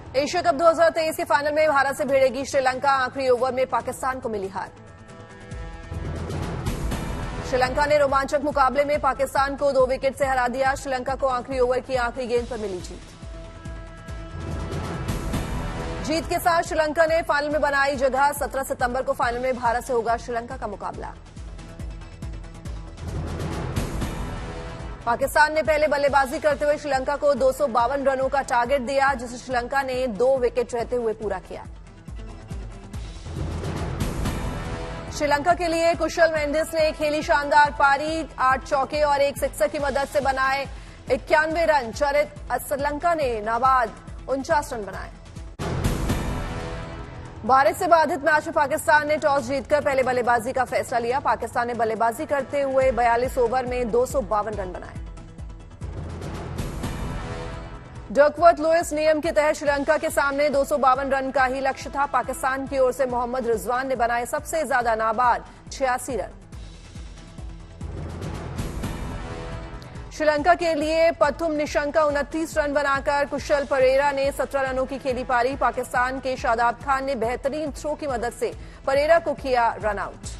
Asia cup 2023 के final में भारत से भिड़ेगी श्रीलंका। आखिरी ओवर में पाकिस्तान को मिली हार। श्रीलंका ने रोमांचक मुकाबले में पाकिस्तान को 2 विकेट से हरा दिया। श्रीलंका को आखिरी ओवर की आखिरी गेंद पर मिली जीत। जीत के साथ श्रीलंका ने फाइनल में बनाई जगह। 17 सितंबर को फाइनल में भारत से होगा श्रीलंका का मुकाबला। पाकिस्तान ने पहले बल्लेबाजी करते हुए श्रीलंका को 252 रनों का टारगेट दिया, जिसे श्रीलंका ने 2 विकेट रहते हुए पूरा किया। श्रीलंका के लिए कुशल मेंडिस ने खेली शानदार पारी। 8 चौके और 1 सिक्सर की मदद से बनाए 91 रन। चरित श्रीलंका ने नाबाद 49 रन बनाए। भारत से बाधित मैच में पाकिस्तान ने टॉस जीतकर पहले बल्लेबाजी का फैसला लिया। पाकिस्तान ने बल्लेबाजी करते हुए 42 ओवर में 252 रन बनाए। डकवर्थ लुइस नियम के तहत श्रीलंका के सामने 252 रन का ही लक्ष्य था। पाकिस्तान की ओर से मोहम्मद रिजवान ने बनाए सबसे ज्यादा नाबाद 86 रन। श्रीलंका के लिए पथुम निशंका 29 रन बनाकर कुशल परेरा ने 17 रनों की खेली पारी। पाकिस्तान के शादाब खान ने बेहतरीन थ्रो की मदद से परेरा को किया रन आउट।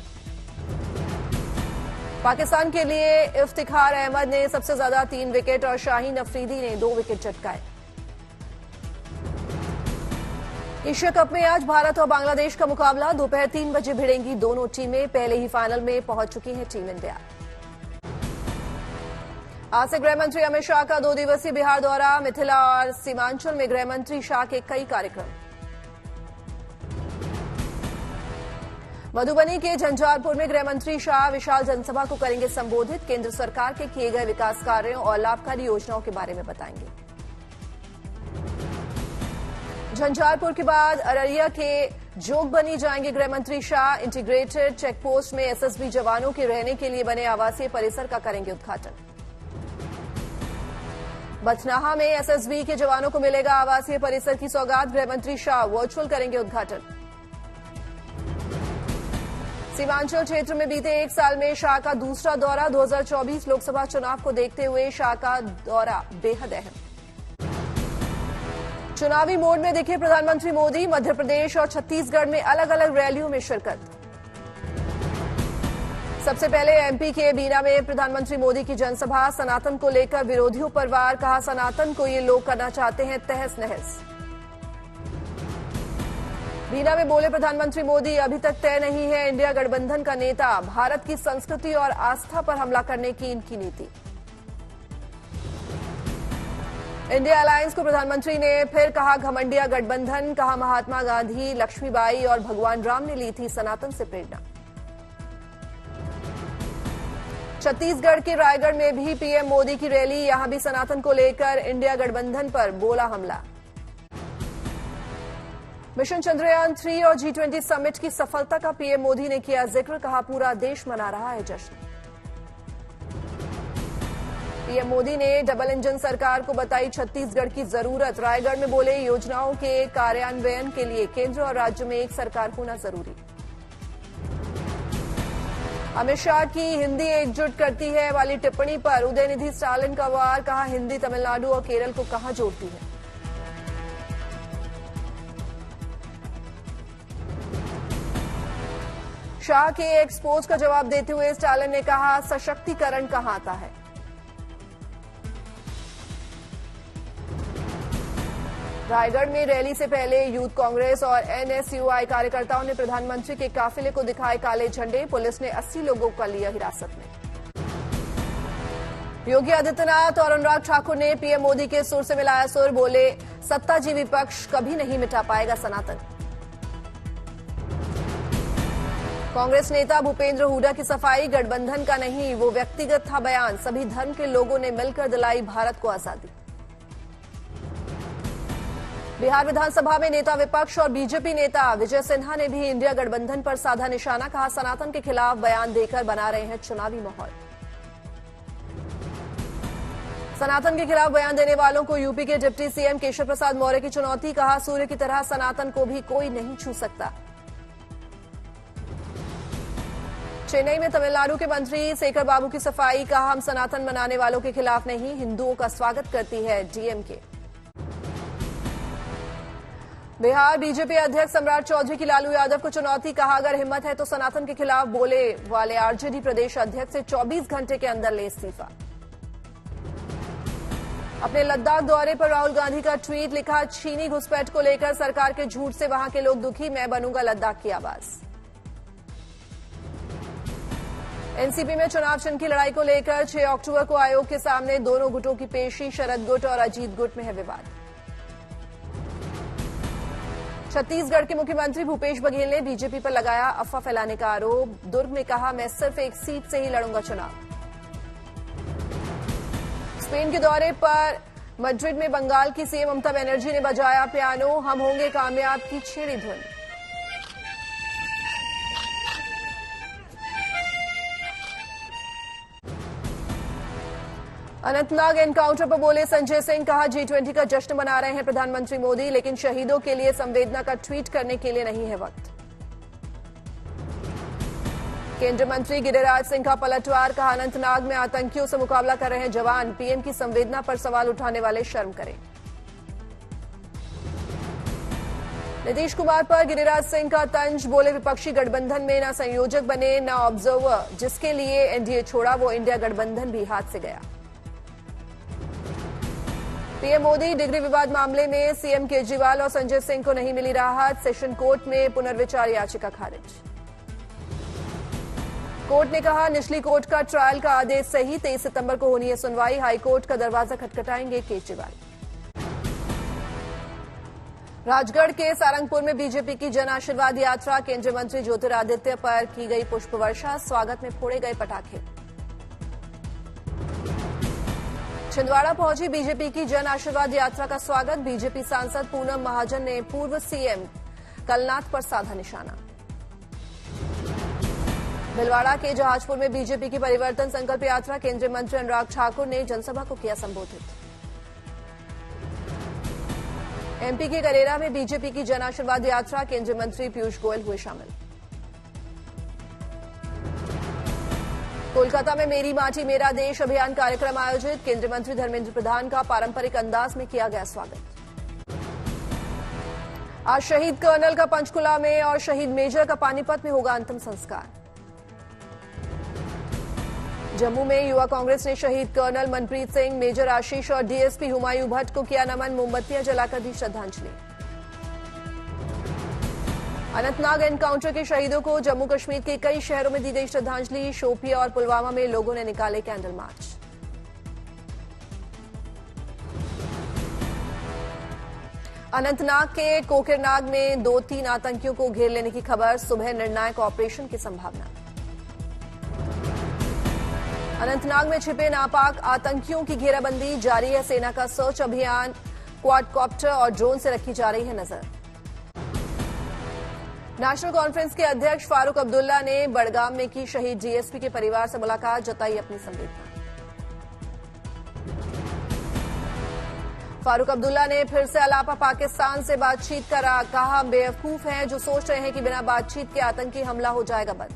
पाकिस्तान के लिए इफ्तिखार अहमद ने सबसे ज्यादा 3 विकेट और शाहीन अफरीदी ने 2 विकेट चटकाए। एशिया कप में आज भारत और बांग्लादेश का मुकाबला। दोपहर 3 बजे भिड़ेंगी दोनों टीमें। पहले ही फाइनल में पहुंच चुकी है टीम इंडिया। आज से गृहमंत्री अमित शाह का 2 दिवसीय बिहार दौरा। मिथिला और सीमांचल में गृहमंत्री शाह के कई कार्यक्रम। मधुबनी के झंझारपुर में गृहमंत्री शाह विशाल जनसभा को करेंगे संबोधित। केंद्र सरकार के किए गए विकास कार्यों और लाभकारी योजनाओं के बारे में बताएंगे। झंझारपुर के बाद अररिया के जोगबनी जाएंगे गृहमंत्री शाह। इंटीग्रेटेड चेकपोस्ट में एसएसबी जवानों के रहने के लिए बने आवासीय परिसर का करेंगे उद्घाटन। बथनाहा में एसएसबी के जवानों को मिलेगा आवासीय परिसर की सौगात। गृहमंत्री शाह वर्चुअल करेंगे उद्घाटन। सीमांचल क्षेत्र में बीते 1 साल में शाह का दूसरा दौरा। 2024 लोकसभा चुनाव को देखते हुए शाह का दौरा बेहद अहम। चुनावी मोड में दिखे प्रधानमंत्री मोदी। मध्य प्रदेश और छत्तीसगढ़ में अलग अलग रैलियों में शिरकत। सबसे पहले एमपी के बीना में प्रधानमंत्री मोदी की जनसभा। सनातन को लेकर विरोधियों पर वार। कहा सनातन को ये लोग करना चाहते हैं तहस नहस। बीना में बोले प्रधानमंत्री मोदी, अभी तक तय नहीं है इंडिया गठबंधन का नेता। भारत की संस्कृति और आस्था पर हमला करने की इनकी नीति। इंडिया अलायंस को प्रधानमंत्री ने फिर कहा घमंडिया गठबंधन। कहा महात्मा गांधी, लक्ष्मीबाई और भगवान राम ने ली थी सनातन से प्रेरणा। छत्तीसगढ़ के रायगढ़ में भी पीएम मोदी की रैली। यहां भी सनातन को लेकर इंडिया गठबंधन पर बोला हमला। मिशन चंद्रयान 3 और G20 समिट की सफलता का पीएम मोदी ने किया जिक्र। कहा पूरा देश मना रहा है जश्न। पीएम मोदी ने डबल इंजन सरकार को बताई छत्तीसगढ़ की जरूरत। रायगढ़ में बोले योजनाओं के कार्यान्वयन के लिए केंद्र और राज्य में एक सरकार होना जरूरी। अमित शाह की हिंदी एकजुट करती है वाली टिप्पणी पर उदयनिधि स्टालिन का वार। कहा हिंदी तमिलनाडु और केरल को कहां जोड़ती है। शाह के एक्सपोज का जवाब देते हुए स्टालिन ने कहा सशक्तिकरण कहां आता है। रायगढ़ में रैली से पहले यूथ कांग्रेस और एनएसयूआई कार्यकर्ताओं ने प्रधानमंत्री के काफिले को दिखाए काले झंडे। पुलिस ने 80 लोगों को लिया हिरासत में। योगी आदित्यनाथ और अनुराग ठाकुर ने पीएम मोदी के सुर से मिलाया सुर। बोले सत्ताजीवी पक्ष कभी नहीं मिटा पाएगा सनातन। कांग्रेस नेता भूपेंद्र हुड्डा की सफाई। गठबंधन का नहीं, वो व्यक्तिगत था बयान। सभी धर्म के लोगों ने मिलकर दिलाई भारत को आजादी। बिहार विधानसभा में नेता विपक्ष और बीजेपी नेता विजय सिन्हा ने भी इंडिया गठबंधन पर साधा निशाना। कहा सनातन के खिलाफ बयान देकर बना रहे हैं चुनावी माहौल। सनातन के खिलाफ बयान देने वालों को यूपी के डिप्टी सीएम केशव प्रसाद मौर्य की चुनौती। कहा सूर्य की तरह सनातन को भी कोई नहीं छू सकता। चेन्नई में तमिलनाडु के मंत्री शेखर बाबू की सफाई। कहा हम सनातन मनाने वालों के खिलाफ नहीं, हिंदुओं का स्वागत करती है डीएमके। बिहार बीजेपी अध्यक्ष सम्राट चौधरी की लालू यादव को चुनौती, कहा अगर हिम्मत है तो सनातन के खिलाफ बोले वाले आरजेडी प्रदेश अध्यक्ष से 24 घंटे के अंदर ले इस्तीफा। अपने लद्दाख दौरे पर राहुल गांधी का ट्वीट, लिखा चीनी घुसपैठ को लेकर सरकार के झूठ से वहां के लोग दुखी, मैं बनूंगा लद्दाख की आवाज। एनसीपी में चुनाव चिन्ह की लड़ाई को लेकर 6 अक्टूबर को आयोग के सामने दोनों गुटों की पेशी, शरद गुट और अजीत गुट में है विवाद। छत्तीसगढ़ के मुख्यमंत्री भूपेश बघेल ने बीजेपी पर लगाया अफवाह फैलाने का आरोप, दुर्ग में कहा मैं सिर्फ एक सीट से ही लड़ूंगा चुनाव। स्पेन के दौरे पर मैड्रिड में बंगाल की सीएम ममता बनर्जी ने बजाया पियानो, हम होंगे कामयाब की छेड़ी धुन। अनंतनाग एनकाउंटर पर बोले संजय सिंह, कहा G20 का जश्न मना रहे हैं प्रधानमंत्री मोदी, लेकिन शहीदों के लिए संवेदना का ट्वीट करने के लिए नहीं है वक्त। केंद्रीय मंत्री गिरिराज सिंह का पलटवार, कहा अनंतनाग में आतंकियों से मुकाबला कर रहे हैं जवान, पीएम की संवेदना पर सवाल उठाने वाले शर्म करें। नीतीश कुमार पर गिरिराज सिंह का तंज, बोले विपक्षी गठबंधन में न संयोजक बने न ऑब्जर्वर, जिसके लिए एनडीए छोड़ा वो इंडिया गठबंधन भी हाथ से गया। पीएम मोदी डिग्री विवाद मामले में सीएम केजरीवाल और संजय सिंह को नहीं मिली राहत, सेशन कोर्ट में पुनर्विचार याचिका खारिज। कोर्ट ने कहा निचली कोर्ट का ट्रायल का आदेश सही, 23 सितंबर को होनी है सुनवाई, हाईकोर्ट का दरवाजा खटखटाएंगे केजरीवाल। राजगढ़ के सारंगपुर में बीजेपी की जन आशीर्वाद यात्रा, केंद्रीय मंत्री ज्योतिरादित्य पर की गई पुष्प वर्षा, स्वागत में फोड़े गए पटाखे। छिंदवाड़ा पहुंची बीजेपी की जन आशीर्वाद यात्रा का स्वागत, बीजेपी सांसद पूनम महाजन ने पूर्व सीएम कलनाथ पर साधा निशाना। भिलवाड़ा के जहाजपुर में बीजेपी की परिवर्तन संकल्प यात्रा, केंद्रीय मंत्री अनुराग ठाकुर ने जनसभा को किया संबोधित। एमपी के करेरा में बीजेपी की जन आशीर्वाद यात्रा, केंद्रीय मंत्री पीयूष गोयल हुए शामिल। कोलकाता में मेरी माटी मेरा देश अभियान कार्यक्रम आयोजित, केंद्रीय मंत्री धर्मेंद्र प्रधान का पारंपरिक अंदाज में किया गया स्वागत। आज शहीद कर्नल का पंचकुला में और शहीद मेजर का पानीपत में होगा अंतिम संस्कार। जम्मू में युवा कांग्रेस ने शहीद कर्नल मनप्रीत सिंह, मेजर आशीष और डीएसपी हुमायूं भट्ट को किया नमन, मोमबत्तियां जलाकर दी श्रद्धांजलि। अनंतनाग एनकाउंटर के शहीदों को जम्मू कश्मीर के कई शहरों में दी गई श्रद्धांजलि, शोपिया और पुलवामा में लोगों ने निकाले कैंडल मार्च। अनंतनाग के कोकिरनाग में 2-3 आतंकियों को घेर लेने की खबर, सुबह निर्णायक ऑपरेशन की संभावना। अनंतनाग में छिपे नापाक आतंकियों की घेराबंदी जारी है, सेना का सर्च अभियान, क्वाडकॉप्टर और ड्रोन से रखी जा रही है नजर। नेशनल कॉन्फ्रेंस के अध्यक्ष फारूक अब्दुल्ला ने बड़गाम में की शहीद डीएसपी के परिवार से मुलाकात, जताई अपनी संवेदना। फारूक अब्दुल्ला ने फिर से अलापा पाकिस्तान से बातचीत करा, कहा बेवकूफ हैं जो सोच रहे हैं कि बिना बातचीत के आतंकी हमला हो जाएगा बंद।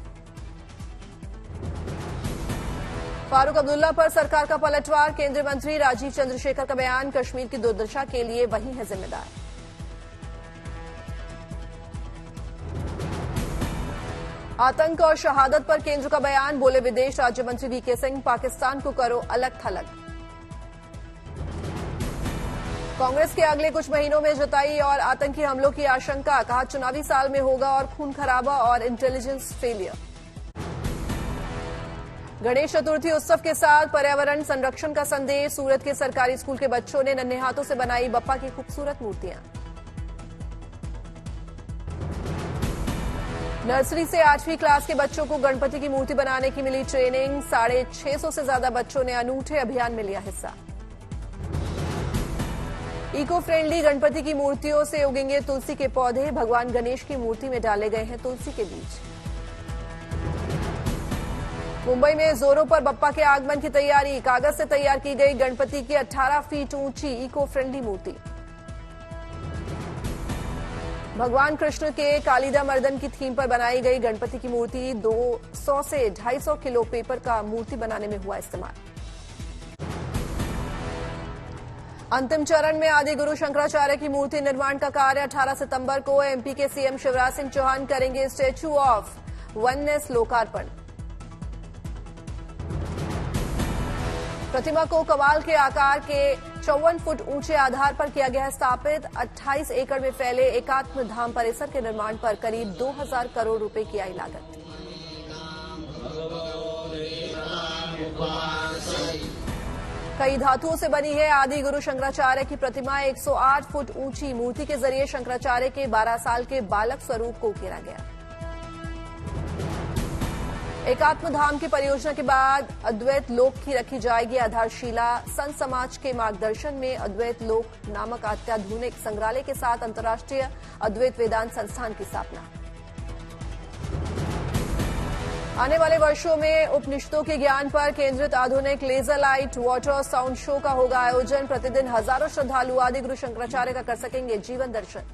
फारूक अब्दुल्ला पर सरकार का पलटवार, केंद्रीय मंत्री राजीव चंद्रशेखर का बयान, कश्मीर की दुर्दशा के लिए वही है जिम्मेदार। आतंक और शहादत पर केंद्र का बयान, बोले विदेश राज्य मंत्री वीके सिंह, पाकिस्तान को करो अलग थलग। कांग्रेस के अगले कुछ महीनों में जताई और आतंकी हमलों की आशंका, कहा चुनावी साल में होगा और खून खराबा और इंटेलिजेंस फेलियर। गणेश चतुर्थी उत्सव के साथ पर्यावरण संरक्षण का संदेश, सूरत के सरकारी स्कूल के बच्चों ने नन्हे हाथों से बनाई बप्पा की खूबसूरत मूर्तियां। नर्सरी से 8वीं क्लास के बच्चों को गणपति की मूर्ति बनाने की मिली ट्रेनिंग, 650 से ज्यादा बच्चों ने अनूठे अभियान में लिया हिस्सा। इको फ्रेंडली गणपति की मूर्तियों से उगेंगे तुलसी के पौधे, भगवान गणेश की मूर्ति में डाले गए हैं तुलसी के बीज। मुंबई में जोरों पर बप्पा के आगमन की तैयारी, कागज से तैयार की गई गणपति की 18 फीट ऊंची इको फ्रेंडली मूर्ति। भगवान कृष्ण के कालिदा मर्दन की थीम पर बनाई गई गणपति की मूर्ति, 200 से 250 किलो पेपर का मूर्ति बनाने में हुआ इस्तेमाल। अंतिम चरण में आदि गुरु शंकराचार्य की मूर्ति निर्माण का कार्य 18 सितंबर को एमपी के सीएम शिवराज सिंह चौहान करेंगे स्टैच्यू ऑफ वननेस लोकार्पण। प्रतिमा को कमाल के आकार के 54 फुट ऊंचे आधार पर किया गया है स्थापित। 28 एकड़ में फैले एकात्म धाम परिसर के निर्माण पर करीब 2000 करोड़ रुपए की आई लागत। कई धातुओं से बनी है आदि गुरु शंकराचार्य की प्रतिमा। 108 फुट ऊंची मूर्ति के जरिए शंकराचार्य के 12 साल के बालक स्वरूप को उकेरा गया। एकात्म धाम की परियोजना के बाद अद्वैत लोक की रखी जाएगी आधारशिला। संत समाज के मार्गदर्शन में अद्वैत लोक नामक अत्याधुनिक संग्रहालय के साथ अंतर्राष्ट्रीय अद्वैत वेदांत संस्थान की स्थापना। आने वाले वर्षों में उपनिषदों के ज्ञान पर केंद्रित आधुनिक laser light water sound show का होगा आयोजन। प्रतिदिन हजारों श्रद्धालु आदि गुरु शंकराचार्य का कर सकेंगे जीवन दर्शन।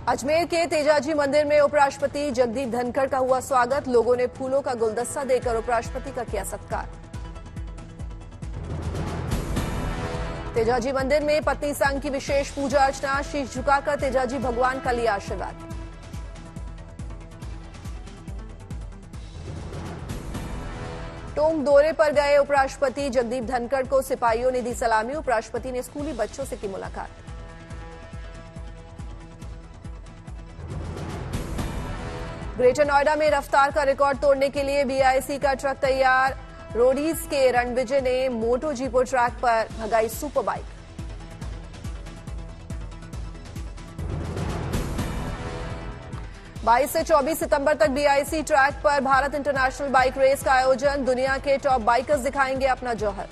अजमेर के तेजाजी मंदिर में उपराष्ट्रपति जगदीप धनखड़ का हुआ स्वागत। लोगों ने फूलों का गुलदस्ता देकर उपराष्ट्रपति का किया सत्कार। तेजाजी मंदिर में पत्नी संघ की विशेष पूजा अर्चना। शीश झुकाकर तेजाजी भगवान का लिया आशीर्वाद। टोंक दौरे पर गए उपराष्ट्रपति जगदीप धनखड़ को सिपाहियों ने दी सलामी। उपराष्ट्रपति ने स्कूली बच्चों से की मुलाकात। ग्रेटर नोएडा में रफ्तार का रिकॉर्ड तोड़ने के लिए बीआईसी का ट्रक तैयार। रोडीज के रणविजय ने मोटो जीपो ट्रैक पर भगाई सुपर बाइक। बाईस से 24 सितंबर तक बीआईसी ट्रैक पर भारत इंटरनेशनल बाइक रेस का आयोजन। दुनिया के टॉप बाइकर्स दिखाएंगे अपना जौहर।